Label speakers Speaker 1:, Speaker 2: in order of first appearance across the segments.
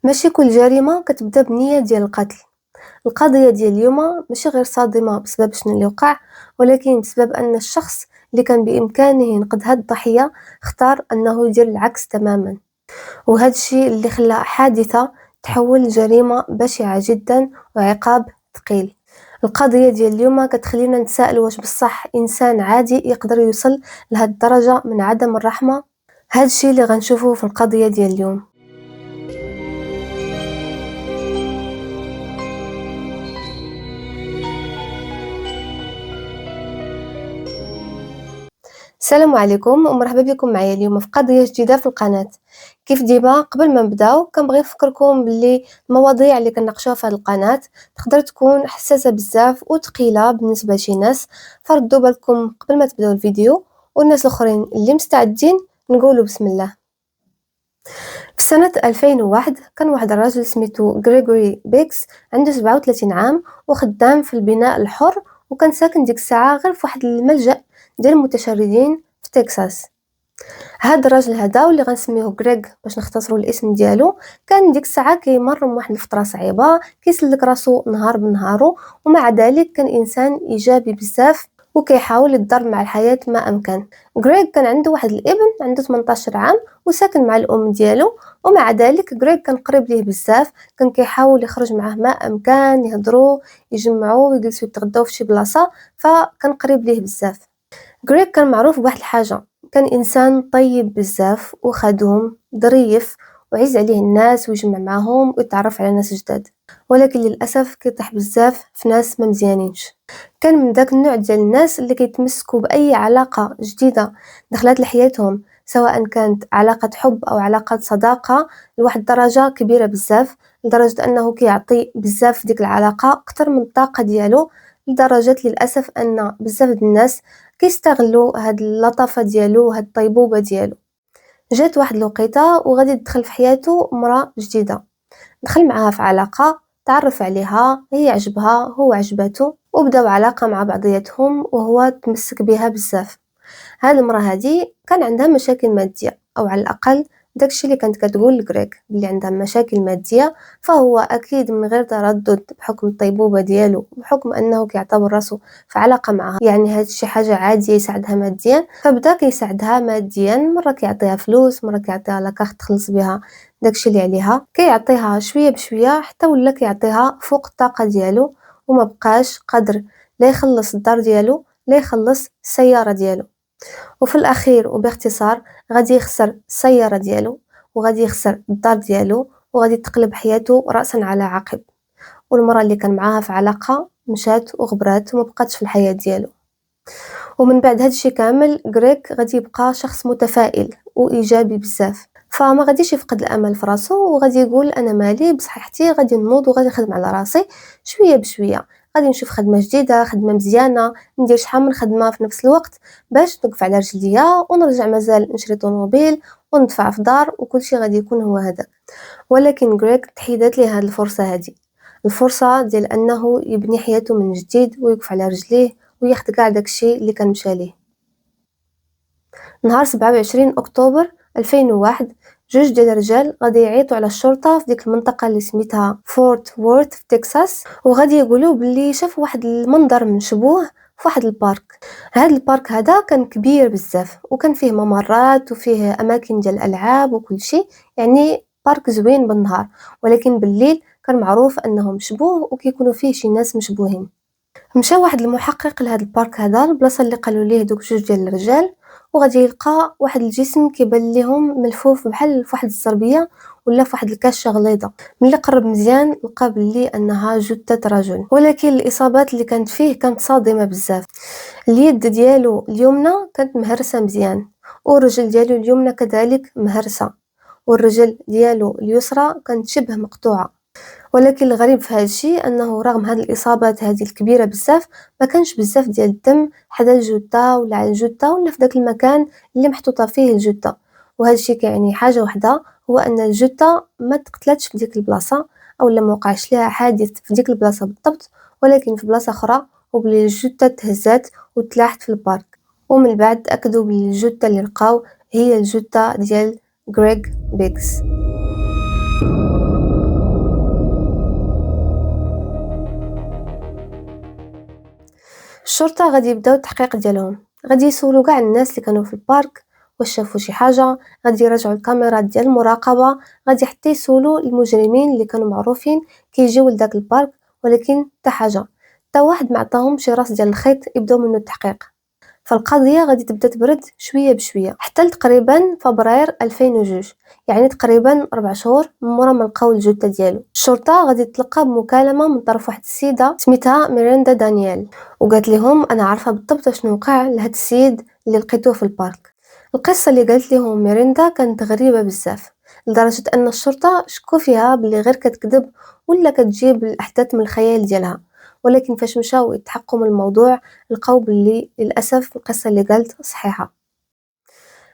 Speaker 1: ماشي كل جريمة كتبدا بنية ديال القتل. القضية ديال اليوم ماشي غير صادمة بسبب شنو اللي وقع، ولكن بسبب أن الشخص اللي كان بإمكانه ينقذ هاد الضحية اختار أنه يدير العكس تماما، وهذا الشيء اللي خلى حادثة تحول لجريمة بشعة جدا وعقاب ثقيل. القضية ديال اليوم كتخلينا نتساءل واش بصح إنسان عادي يقدر يوصل لهاد الدرجة من عدم الرحمة؟ هذا الشيء اللي غنشوفوه في القضية ديال اليوم. السلام عليكم ومرحبا بكم معايا اليوم في قضية جديدة في القناة. كيف ديما قبل ما نبداو كنبغي نفكركم باللي المواضيع اللي كنناقشوها في هذه القناة تقدر تكون حساسة بزاف وثقيلة بالنسبة لشي ناس، فردوا بالكم قبل ما تبداو الفيديو. والناس الاخرين اللي مستعدين نقولوا بسم الله. في سنة 2001 كان واحد الراجل سميتو غريغوري بيكس، عنده 37 عام وخدام في البناء الحر، وكان ساكن ديك الساعة غير في واحد الملجأ ديال المتشردين في تكساس. هاد الراجل هذا واللي غنسميوه غريغ باش نختصروا الاسم ديالو، كان ديك الساعه كيمر من واحد الفتره صعيبه، كيسلك راسو نهار بنهارو، ومع ذلك كان انسان ايجابي بزاف وكيحاول يتضارب مع الحياه ما امكن. غريغ كان عنده واحد الابن عنده 18 عام وساكن مع الام ديالو، ومع ذلك غريغ كان قريب ليه بزاف، كان كيحاول يخرج معاه ما امكن، يهضروا يجمعوا ويجلسوا يتغداو في شي بلاصه، فكان قريب ليه بزاف. غريغ كان معروف بواحد الحاجه، كان انسان طيب بزاف وخدوم ظريف وعز عليه الناس ويجمع معاهم ويتعرف على ناس جداد، ولكن للاسف كيطيح بزاف في ناس ما مزيانينش. كان من داك النوع ديال الناس اللي كيتمسكوا باي علاقه جديده دخلت لحياتهم، سواء كانت علاقه حب او علاقه صداقه، لواحد درجه كبيره بزاف، لدرجه انه كيعطي بزاف في ديك العلاقه اكثر من الطاقه ديالو، لدرجه للاسف ان بزاف د الناس كيستغلوا هاد اللطافه ديالو وهاد الطيبوبه ديالو. جات واحد الوقيته وغادي يدخل في حياته مراه جديده، دخل معاها في علاقه، تعرف عليها، هي عجبها هو عجباتو، وبداو علاقه مع بعضياتهم وهو تمسك بها بزاف. هاد المراه هادي كان عندها مشاكل ماديه، او على الاقل داكشي اللي كانت كتقول لكريك بلي عندها مشاكل ماديه، فهو اكيد من غير تردد بحكم الطيبوبه ديالو بحكم انه كيعتبر راسو في علاقه معها، يعني هاد شي حاجه عاديه يساعدها ماديا، فبدا كيساعدها ماديا، مره كيعطيها فلوس، مره كيعطيها لاكارت تخلص بها داكشي اللي عليها، كيعطيها شويه بشويه حتى ولا كيعطيها فوق الطاقه ديالو، وما بقاش قادر لا يخلص الدار ديالو لا يخلص السياره ديالو. وفي الاخير وباختصار غادي يخسر السياره ديالو، وغادي يخسر الدار ديالو، وغادي تقلب حياته راسا على عقب. والمراه اللي كان معاها في علاقه مشات وغبرات وما بقاتش في الحياه ديالو. ومن بعد هادشي كامل غريك غادي يبقى شخص متفائل وايجابي بزاف، فما غاديش يفقد الامل في راسو، وغادي يقول انا مالي بصحتي، غادي نوض وغادي نخدم على راسي شويه بشويه، غادي نشوف خدمه جديده، خدمه مزيانه، ندير شحال من خدمه في نفس الوقت باش نوقف على رجليا ونرجع مازال نشري طوموبيل وندفع في دار وكلشي غادي يكون هو هذا. ولكن غريك تحيدات ليه هذه الفرصه هذه، الفرصه ديال انه يبني حياته من جديد ويوقف على رجليه وياخد كاع داكشي اللي كان مشى ليه. نهار 27 اكتوبر 2001 جوج ديال الرجال غادي يعيطوا على الشرطه في ديك المنطقه اللي سميتها فورت وورث في تكساس، وغادي يقولوا باللي شافوا واحد المنظر مشبوه في واحد البارك. هذا البارك هذا كان كبير بزاف وكان فيه ممرات وفيه اماكن ديال الالعاب وكل شيء، يعني بارك زوين بالنهار، ولكن بالليل كان معروف انه مشبوه وكيكونوا فيه شي ناس مشبوهين. مشى واحد المحقق لهاد البارك هذا، البلاصه اللي قالوا ليه دوك جوج ديال الرجال، وغادي يلقى واحد الجسم كيبان ليهم ملفوف بحال فواحد الزربيه ولا فواحد الكاشه غليظه. ملي قرب مزيان لقى بلي انها جثه رجل، ولكن الاصابات اللي كانت فيه كانت صادمه بزاف. اليد ديالو اليمنى كانت مهرسه مزيان، والرجل ديالو اليمنى كذلك مهرسه، والرجل ديالو اليسرى كانت شبه مقطوعه. ولكن الغريب في هذا الشيء انه رغم هذه الاصابات هذه الكبيره بزاف ما كانش بزاف ديال الدم حدا الجثه ولا على الجثه ولا في داك المكان اللي محطوطه فيه الجثه. وهذا الشيء كيعني حاجه واحده، هو ان الجثه ما تقتلتش في ديك البلاصه او لا ما وقعش لها حادث في ديك البلاصه بالضبط، ولكن في بلاصه اخرى، وبلي الجثه تهزات وتلاحت في البارك. ومن بعد تاكدوا بلي الجثه اللي لقاو هي الجثه ديال غريغ بيكس. الشرطة غادي يبداو التحقيق ديالهم، غادي يسولو كاع الناس اللي كانوا في البارك واش شافوا شي حاجة، غادي يراجعوا الكاميرات ديال المراقبة، غادي حتى يسولو المجرمين اللي كانوا معروفين كيجيو لداك البارك، ولكن حتى حاجة، حتى واحد ما عطاهم شي راس ديال الخيط يبداو منه التحقيق. فالقضية غادي تبدا تبرد شوية بشوية حتى تقريبا فبراير 2002، يعني تقريبا 4 شهور من مورا ما لقاو الجثة ديالو. الشرطة غادي تلقى بمكالمة من طرف واحد السيدة سميتها ميريندا دانييل، وقالت لهم انا عارفة بالضبط شنو وقع لهاد السيد اللي لقيتوه في البارك. القصة اللي قالت لهم ميريندا كانت غريبة بزاف، لدرجة ان الشرطة شكوا فيها بلي غير كتكذب ولا كتجيب الاحداث من الخيال ديالها، ولكن فاش مشاو يتحققوا من الموضوع لقاو باللي للاسف القصه اللي قالت صحيحه.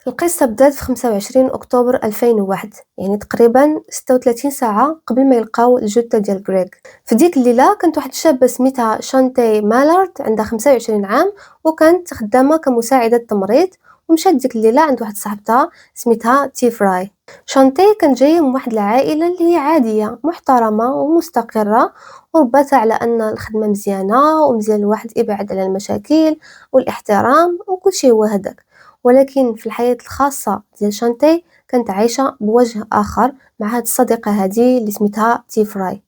Speaker 1: القصه بدات في 25 اكتوبر 2001، يعني تقريبا 36 ساعه قبل ما يلقاو الجثه ديال غريغ. في ديك الليله كانت واحد الشابه سميتها شانتي مالارد، عندها 25 عام وكانت خدامه كمساعده تمريض، ومشات ديك الليله عند واحد صاحبتها سميتها تيفراي. شانتي كانت جايه من واحد العائله اللي هي عاديه محترمه ومستقره، ورباتها على ان الخدمه مزيانه ومزيان الواحد يبعد على المشاكل والاحترام وكل شيء هو هذاك. ولكن في الحياه الخاصه ديال شانتي كانت عايشه بوجه اخر مع هاد الصديقه هذه اللي سميتها تيفراي.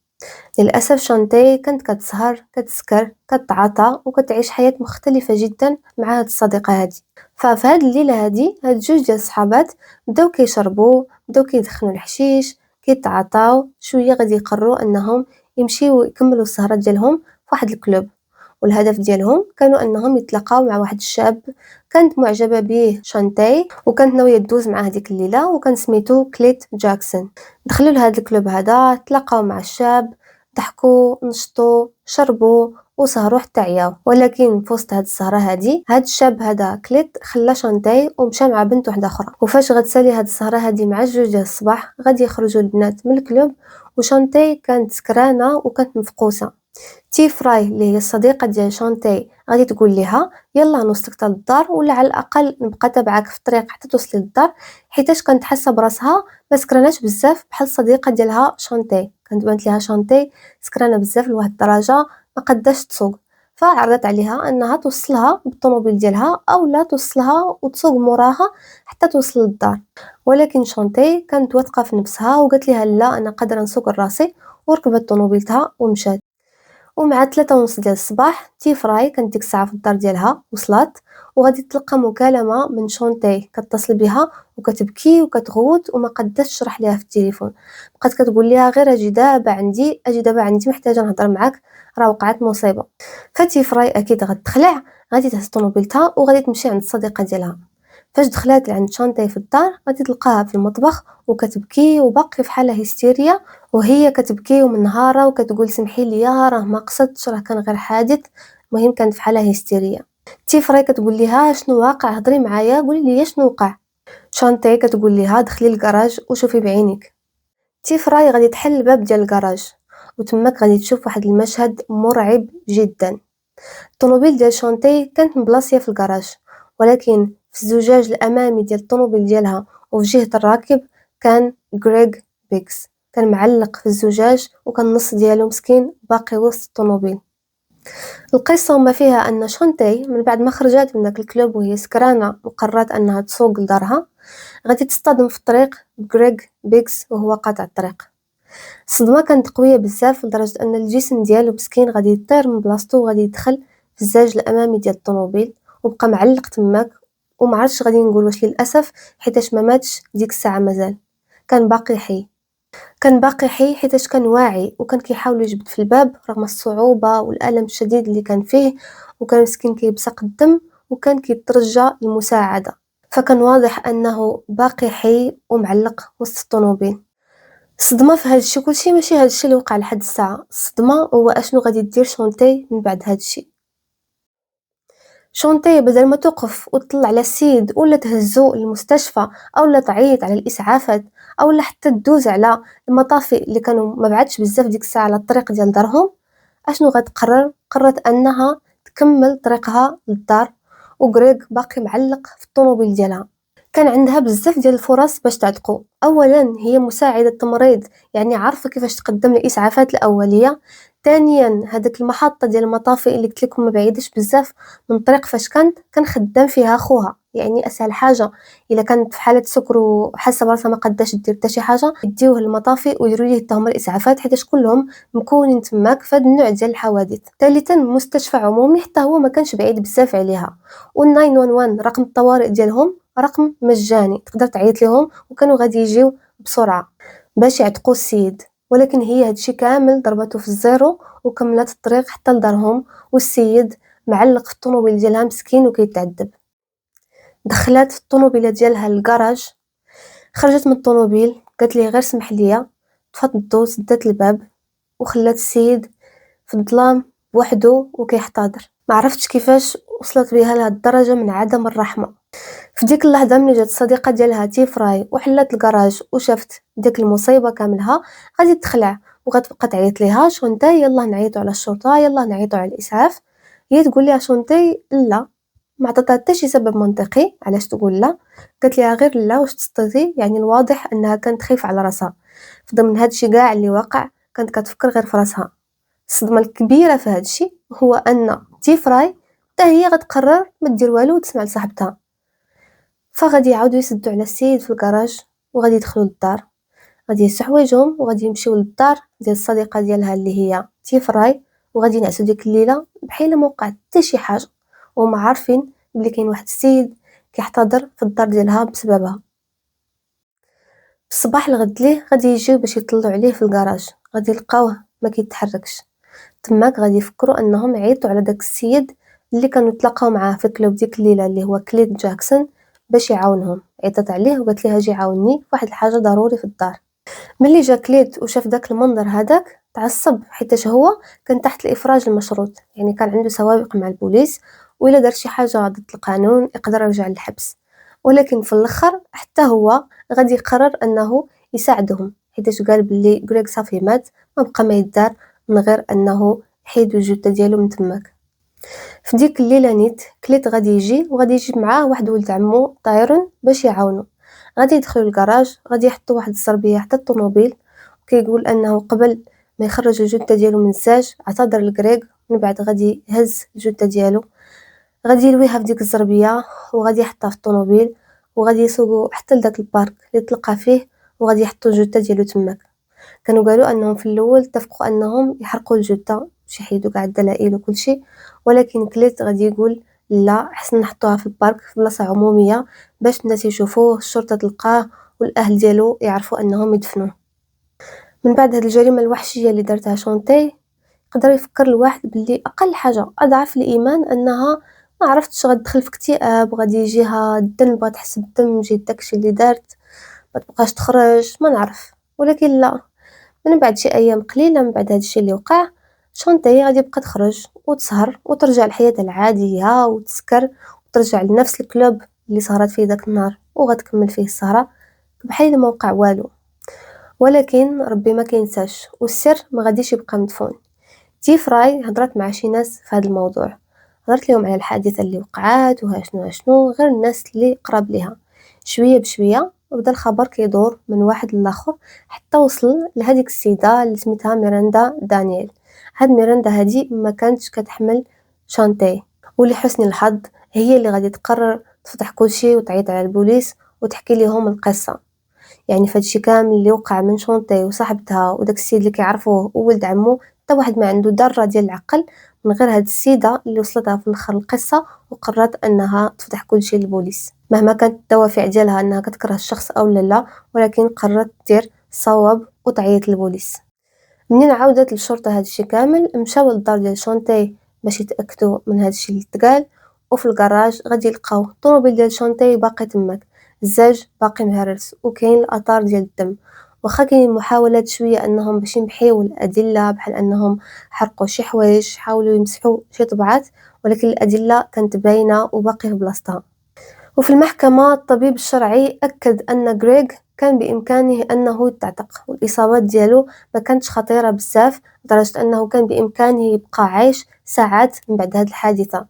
Speaker 1: للأسف شانتي كانت كتسهر كتسكر كتعاطى وكتعيش حياة مختلفة جدا مع هاد الصديقة هادي. ففي هاد الليلة هادي هاد جوج ديال الصحابات بداو كيشربوا، بداو كيدخنوا الحشيش، كيتعاطاو شوية، غادي يقرروا انهم يمشيو يكملوا السهرة ديالهم في واحد الكلوب. والهدف ديالهم كانوا انهم يتلاقاو مع واحد الشاب كانت معجبة به شانتي وكانت ناوية دوز مع هذيك الليلة، وكان سميتو كليت جاكسون. دخلوا لهاد الكلوب هذا، تلاقاو مع الشاب، ضحكوا نشطوا شربوا وسهروا حتى عياو. ولكن في وسط هاد السهره هادي هاد الشاب هذا كليت خلى شانتي ومشى مع بنت واحده اخرى. وفاش غتسالي هاد السهره هادي مع الجوج ديال الصباح غادي يخرجوا البنات من الكلوب، وشانتي كانت سكرانه وكانت مفقوسه. تيفراي اللي هي الصديقه ديال شانتي غادي تقول ليها يلا نوصلك حتى للدار، ولا على الاقل نبقى تبعك في الطريق حتى توصلي للدار، حيتاش كانت حاسه براسها ما سكراناش بزاف بحال الصديقه ديالها شانتي. كانت بانت ليها شانتي سكرانه بزاف لواحد الدرجه ما قداش تسوق، فعرضت عليها انها توصلها بالطوموبيل ديالها او لا توصلها وتسوق موراها حتى توصل للدار. ولكن شانتي كانت واثقه في نفسها وقالت لها لا انا قادره نسوق راسي، وركبت طوموبيلتها ومشات. ومع 3:30 ديال الصباح تيفراي كانت ديك الساعه في الدار ديالها وصلت، وغادي تلقى مكالمه من شونتي كتصل بها وكتبكي وكتغوت وما قداش تشرح ليها في التليفون. بقات كتقول ليها غير اجي دابا عندي، اجي دابا عندي، محتاجه نهضر معاك، راه وقعت مصيبه. فتيفراي اكيد غتخلع، غادي تهز طوموبيلتها وغادي تمشي عند الصديقه ديالها. فاش دخلت عند شانتي في الدار غادي تلقاها في المطبخ وكتبكي وباقي في حاله هستيريه، وهي كتبكي ومنهارة وكتقول سمحي لي راه ما قصدتش، راه كان غير حادث. المهم كانت في حالة هستيرية. تيفراي كتقول ليها شنو واقع، هضري معايا قولي لي شنو وقع. شانتي كتقول ليها دخلي للكراج وشوفي بعينيك. تيفراي غادي تحل الباب ديال الكراج، وتماك غادي تشوف واحد المشهد مرعب جدا. الطوموبيل ديال شانتي كانت مبلاصيه في الكراج، ولكن في الزجاج الامامي ديال الطوموبيل ديالها وفي جهه الراكب كان غريغ بيكس، كان معلق في الزجاج وكان النص ديالو مسكين باقي وسط الطوموبيل. القصه وما فيها ان شانتي من بعد ما خرجت من داك الكلوب وهي سكرانه وقررت انها تسوق لدارها، غادي تصطدم في الطريق بغريغ بيكس وهو قاطع الطريق. الصدمه كانت قويه بزاف لدرجه ان الجسم ديالو مسكين غادي يطير من بلاصتو وغادي يدخل في الزاج الامامي ديال الطوموبيل وبقى معلق تماك. وما عرفتش غادي نقول واش للاسف حيتاش ما ماتش ديك الساعه، مازال كان باقي حي. كان باقي حي حيتاش كان واعي وكان كيحاول يجبد في الباب رغم الصعوبه والالم الشديد اللي كان فيه، وكان مسكين كيبصق الدم وكان كيترجى المساعده. فكان واضح انه باقي حي ومعلق وسط الطوموبيل. الصدمه في هادشي كلشي ماشي هادشي اللي وقع لحد الساعه، الصدمه هو اشنو غادي دير شونتي من بعد هادشي. شونتي بدل ما توقف وتطلع على السيد ولا تهزو للمستشفى او لا تعيط على الاسعافات او لا حتى تدوز على المطافي اللي كانوا ما بعدش بزاف ديك الساعه على الطريق ديال دارهم، اشنو غتقرر؟ قررت انها تكمل طريقها للدار وغريغ باقي معلق في الطوموبيل ديالها. كان عندها بزاف ديال الفرص باش تعتقو. أولا هي مساعدة التمريض، يعني عارفة كيفاش تقدم الإسعافات الأولية. ثانيا هذاك المحطة ديال المطافي اللي قلت لكم ما بعيدش بزاف من الطريق فاش كان خدام فيها خوها، يعني اسهل حاجه الا كانت في حاله سكر وحاسه براسها ما قداش دير حتى شي حاجه، يديوه للمطافي ويديروا ليه حتى هما الاسعافات، حيت كلهم مكونين تماك في هذا النوع ديال الحوادث. ثالثا مستشفى عمومي حتى هو ما كانش بعيد بزاف عليها، وال911 رقم الطوارئ ديالهم رقم مجاني، تقدر تعيط لهم وكانوا غادي يجيو بسرعه باش يعتقوا السيد. ولكن هي هادشي كامل ضربته في الزيرو وكملت الطريق حتى لدارهم، والسيد معلق في الطوموبيل ديالها مسكين وكيتعذب. دخلات في الطوموبيله ديالها للكراج، خرجت من الطوموبيل قالت ليه غير سمح ليا، طفات الضو، سدات الباب وخلات السيد في الظلام بوحدو وكيحتضر. ما عرفتش كيفاش وصلت بها لهاد الدرجه من عدم الرحمه. في ديك اللحظه ملي جات الصديقه ديالها تيفراي وحلات الكراج وشافت ديك المصيبه كاملها، غادي تخلع وغتبقى تعيط ليها شونتاي يلاه نعيطوا على الشرطه، يلاه نعيطوا على الاسعاف. هي تقول لها شونتاي لا، ما عطاتها حتى شي سبب منطقي علاش تقول لا. قالت لها غير لا واش تسطيتي، يعني الواضح انها كانت خايفه على راسها. في ضمن هادشي كاع اللي وقع كانت كتفكر غير في راسها. الصدمه الكبيره في هادشي هو ان تيفراي حتى هي غتقرر ما دير والو وتسمع لصاحبتها. فغادي يعاودوا يسدوا على السيد في الكراج وغادي يدخلوا للدار، غادي يهزوا حوايجهم وغادي يمشيو للدار ديال الصديقه ديالها اللي هي تيفراي، وغادي ينعسوا ديك الليله بحال ما وقع حتى شي حاجه، وهما عارفين بلي كاين واحد السيد كيحتضر في الدار ديالها بسببها. في الصباح الغد ليه غادي يجيو باش يطلعوا عليه في الكراج، غادي يلقاوه ما كيتحركش. تماك غادي يفكروا انهم يعيطوا على داك السيد اللي كانوا تلاقاو معاه في كلوب ديك الليله اللي هو كليت جاكسون باش يعاونهم. عيطت عليه وقالت ليه اجي عاوني فواحد الحاجه ضروري في الدار. ملي جا كليت وشاف داك المنظر هذاك تعصب، حيتاش هو كان تحت الافراج المشروط، يعني كان عنده سوابق مع البوليس، وإلا دار شي حاجه ضد القانون يقدر يرجع للحبس. ولكن في الاخر حتى هو غادي يقرر انه يساعدهم، حيتاش قال بلي غريغ صافي مات، ما بقى ما يدار من غير انه يحيدوا الجثه ديالو من تماك. في ديك الليله نيت كليت غادي يجي وغادي يجيب معاه واحد ولد عمو طايرون باش يعاونو. غادي يدخلوا للكراج، غادي يحطوا واحد الزربيه حتى الطوموبيل، وكيقول انه قبل ما يخرج الجثه ديالو من الزاج اعتذر لكريغ، من بعد غادي يهز الجثه ديالو، غادي يلويها في ديك الزربيه وغادي يحطها في الطوموبيل وغادي يسوقوا حتى لداك البارك اللي تلقى فيه، وغادي يحطوا الجثه ديالو تماك. كانوا قالوا انهم في الاول اتفقوا انهم يحرقوا الجثه باش يحيدوا كاع الدلائل وكل شيء، ولكن كليت غادي يقول لا، احسن نحطوها في البارك في بلاصه عموميه باش الناس يشوفوه، الشرطه تلقاه والاهل ديالو يعرفوا انهم يدفنوه. من بعد هاد الجريمه الوحشيه اللي دارتها شونتي، يقدر يفكر الواحد باللي اقل حاجه اضعف الايمان انها ما عرفتش غتدخل في اكتئاب، غادي يجيها الذنب، بغات تحس بالذنب جيت داكشي اللي دارت، ما تبقاش تخرج، ما نعرف. ولكن لا، من بعد شي ايام قليله من بعد هادشي اللي وقع، شونتي غادي تبقى تخرج وتسهر وترجع لحياتها العاديه وتسكر، وترجع لنفس الكلوب اللي سهرات فيه داك النهار وغتكمل فيه السهره بحال ما وقع والو. ولكن ربي ما كينساش، والسر ما غاديش يبقى مدفون. تيفراي هضرت مع شي ناس في هذا الموضوع، هضرت لهم على الحادثه اللي وقعات وها شنو غير الناس اللي قراب ليها. شويه بشويه وبدا الخبر كيدور من واحد للاخر حتى وصل لهذيك السيده اللي سميتها ميراندا دانييل. هاد ميراندا هادي ما كانتش كتحمل شانتي، ولحسن الحظ هي اللي غادي تقرر تفتح كلشي وتعيط على البوليس وتحكي لهم القصه. يعني فهادشي كامل اللي وقع من شونطي وصاحبتها وداك السيد اللي كيعرفوه وولد عمو، حتى واحد ما عنده ذره ديال العقل من غير هاد السيده اللي وصلتها في الاخر القصه وقررت انها تفتح كلشي للبوليس، مهما كانت الدوافع ديالها انها كتكره الشخص او لا، ولكن قررت دير الصواب وتعيط للبوليس. منين عاودت للشرطه هادشي كامل، مشاو للدار ديال شونتي باش يتاكدوا من هادشي اللي تقال، وفي الكراج غادي يلقاو الطوموبيل ديال شونتي باقي تماك، الزاج باقي مهرس وكاين الاثار ديال الدم. واخا كاين محاولات شويه انهم باش يمحيو الادله بحال انهم حرقوا شي حوايج، حاولوا يمسحوا شي طبعات، ولكن الادله كانت باينه وباقي في بلاصتها. وفي المحكمة الطبيب الشرعي أكد أن غريغ كان بإمكانه أنه يتعتق، والإصابات ديالو ما كانتش خطيرة بزاف لدرجة أنه كان بإمكانه يبقى عايش ساعات من بعد هذه الحادثة.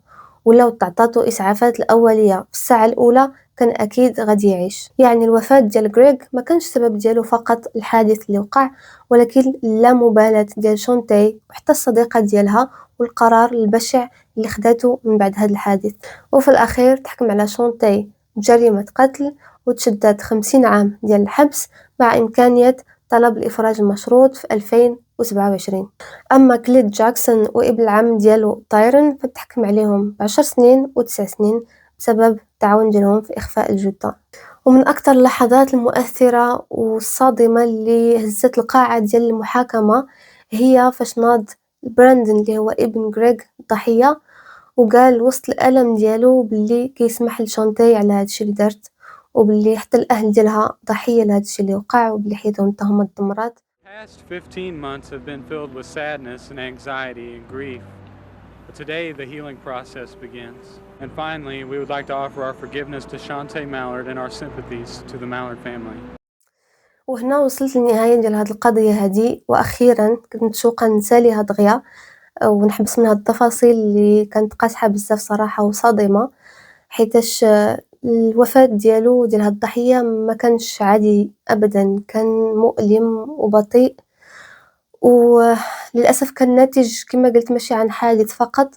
Speaker 1: ولو تعطاتو إسعافات الأولية في الساعة الأولى كان أكيد غادي يعيش. يعني الوفاة ديال غريغ ما كانش السبب ديالو فقط الحادث اللي وقع، ولكن اللامبالاة ديال شونتاي وحتى الصديقة ديالها والقرار البشع اللي خداتو من بعد هذا الحادث. وفي الأخير تحكم على شونتاي بجريمة قتل وتشدد 50 عام ديال الحبس مع إمكانية طلب الإفراج المشروط في 2027. أما كليد جاكسون وابن العم ديالو تايرن فتحكم عليهم ب10 سنين و9 سنين بسبب التعاون ديالهم في إخفاء الجثة. ومن أكثر اللحظات المؤثرة والصادمة اللي هزت القاعة ديال المحاكمة هي فاش ناض براندن اللي هو ابن غريغ الضحية وقال وسط الألم ديالو باللي كيسمح لشونتاي على هادشي اللي دارت، وباللي حتى الأهل ديالها ضحية لهادشي اللي وقع، وباللي حيدهم تهمة الدمرات.
Speaker 2: Past 15 months have been filled with sadness and anxiety and grief. But today, the healing process begins. And finally, we would like to offer our forgiveness to Shantae Mallard and our sympathies to the Mallard family.
Speaker 1: وهنا وصلت للنهاية ديال هاد القضية هادي، وأخيرا كنت متشوقة نساليها دغيا ونحبس من هاد التفاصيل اللي كانت قاصحة بزاف صراحة وصادمة، حيتاش الوفاة ديالو ديال هاد الضحية ما كانش عادي أبدا، كان مؤلم وبطيء، وللأسف كان ناتج كما قلت ماشي عن حادث فقط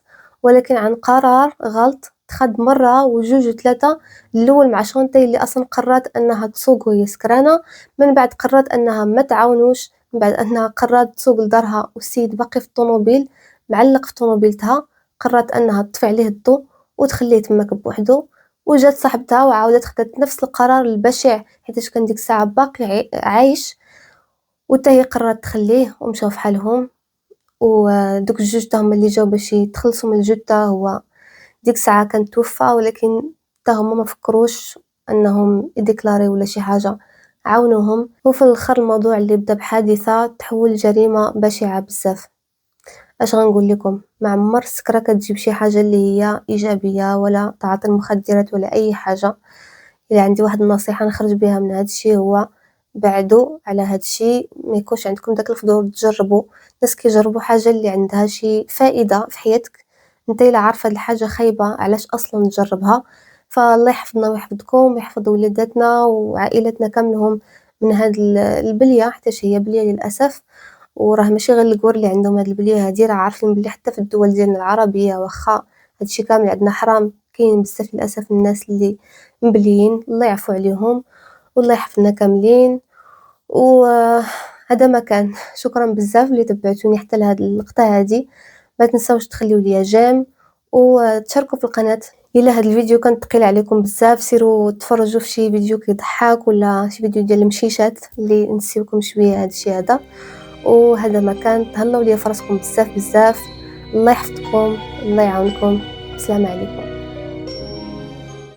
Speaker 1: ولكن عن قرار غلط تخد مرة وجوج وثلاثة. الأول مع شونتاي اللي أصلا قررت أنها تسوق وهي سكرانة، من بعد قررت أنها ما تعاونوش، من بعد أنها قررت تسوق لدارها والسيد باقي في الطوموبيل معلق في طوموبيلتها، قررت أنها تطفي عليه الضو وتخليه تماك بوحدو، وجات صاحبتها وعاودت خدات نفس القرار البشع حيتاش كان ديك الساعة باقي عايش، وتا هي قررت تخليه ومشاو فحالهم. ودوك الجوج تا هما اللي جاو باش يتخلصوا من الجثة، هو ديك الساعة كان توفى ولكن تا هما ما فكروش انهم يديكلاري ولا شي حاجة، عاونوهم. وفي الاخر الموضوع اللي بدا بحادثة تحول لجريمة بشعة بزاف. اش غنقول لكم، ما عمر السكرة كتجيب شي حاجة اللي هي ايجابية ولا تعاطي المخدرات ولا اي حاجة. إلا عندي واحد النصيحة نخرج بها من هادشي هو بعدوا على هادشي، ما يكونش عندكم داك الفضول تجربوا. الناس كيجربوا حاجة اللي عندها شي فائدة في حياتك، انت إلا عارفة هاد الحاجة خايبة علاش أصلا تجربها؟ فالله يحفظنا ويحفظكم ويحفظ وليداتنا وعائلتنا كاملهم من هاد البلية، حتىش هي بلية للأسف. وراه ماشي غير الكور اللي عندهم هاد البلية هادي، راه عارفين بلي حتى في الدول ديالنا العربية واخا هادشي كامل عندنا حرام، كاين بزاف للأسف الناس اللي مبليين، الله يعفو عليهم والله يحفظنا كاملين. وهذا ما كان. شكرا بزاف اللي تبعتوني حتى لهاد اللقطة هادي، ما تنساوش تخليو ليا جيم وتشاركوا في القناة. الا هاد الفيديو كان ثقيل عليكم بزاف سيروا تفرجوا في شي فيديو كيضحك ولا شي فيديو ديال المشيشات اللي نسيوكم شويه هادشي هذا. وهذا ما كان، تهلاو ليا فراسكم بزاف بزاف، الله يحفظكم الله يعاونكم، السلام عليكم.